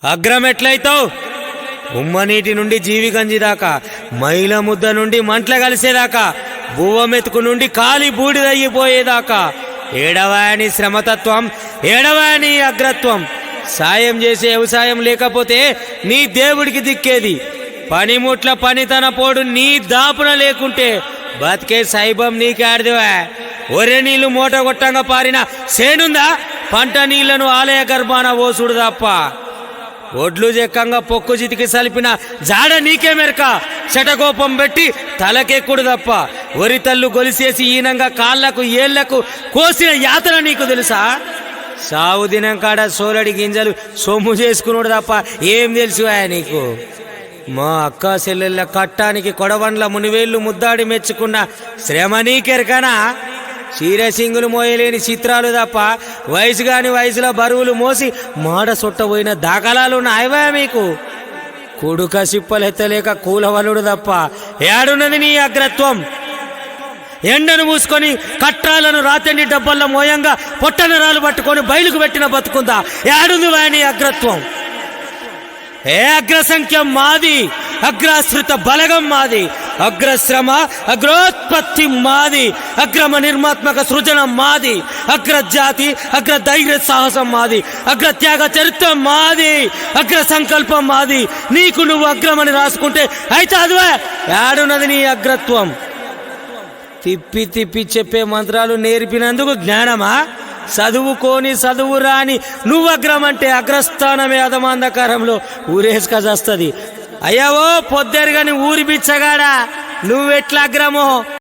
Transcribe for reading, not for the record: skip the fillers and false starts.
అగ్రం ఎట్లయితావు? ఉమ్మనీటి నుండి జీవిగంజి దాకా, మైల ముద్ద నుండి మంట్ల కలిసేదాకా, బువ్వమెతుకు నుండి కాలి బూడిదయ్యిపోయేదాకా ఏడవాని శ్రమతత్వం, ఏడవాని అగ్రత్వం. సాయం చేసే వ్యవసాయం లేకపోతే నీ దేవుడికి దిక్కేది. పనిముట్ల పనితన పోడు నీ దాపున లేకుంటే బతికే సైబం నీకేడిదివా? ఒరే నీళ్లు మూట కొట్టంగా పారిన సేనుందా? పంట నీళ్లను ఆలయ గర్భాన ఓసుడు తప్ప. ఒడ్లు చెక్కంగా పొక్కు చితికి సలిపిన జాడ నీకే మెరక. శటకోపం పెట్టి తలకెక్కుడు తప్ప. వరి తల్లు గొలిసేసి ఈనంగా కాళ్లకు ఏళ్లకు కోసిన యాతన నీకు తెలుసా? సావు దినం కాడ సోలడి గింజలు సొమ్ము చేసుకున్నాడు తప్ప ఏం తెలుసువా నీకు? మా అక్క చెల్లెళ్ళ కట్టానికి కొడవన్ల మునివేళ్లు ముద్దాడి మెచ్చుకున్న శ్రమ నీకెరకనా? చీరసింగులు మోయలేని చిత్రాలు తప్ప వయసు కాని వయసులో బరువులు మోసి మాడ సుట్టబోయిన దాఖలాలు నాయవా మీకు? కుడుక సిప్పలెత్తలేక కూలవలుడు తప్ప ఏడున్నది నీ అగ్రత్వం? ఎండను మూసుకొని కట్టాలను రాతండి డబ్బల్లో మోయంగా పొట్టనరాలు పట్టుకొని బయలుకు పెట్టిన బతుకుందా? ఏడుంది నీ అగ్రత్వం? ఏ అగ్రసంఖ్య మాది, అగ్రాశ్రిత బలగం మాది, అగ్రశ్రమ అగ్రోత్పత్తి మాది, అగ్రమ నిర్మాత్మక సృజన మాది, అగ్రజాతి అగ్ర ధైర్య సాహసం మాది, అగ్రత్యాగ చరిత్ర మాది, అగ్ర సంకల్పం మాది. నీకు నువ్వు అగ్రమని రాసుకుంటే అయితే అదివే ఏడున్నది నీ అగ్రత్వం? తిప్పి తిప్పి చెప్పే మంత్రాలు నేర్పినందుకు జ్ఞానమా? చదువుకోని చదువు రాని నువ్వు అగ్రమంటే అగ్రస్థానమే అధమాంధకారంలో ఊరేసుకజస్తుంది. అయ్యావో పొద్దెరుగని ఊరి బిచ్చగాడా, నువ్వెట్లా అగ్రమో?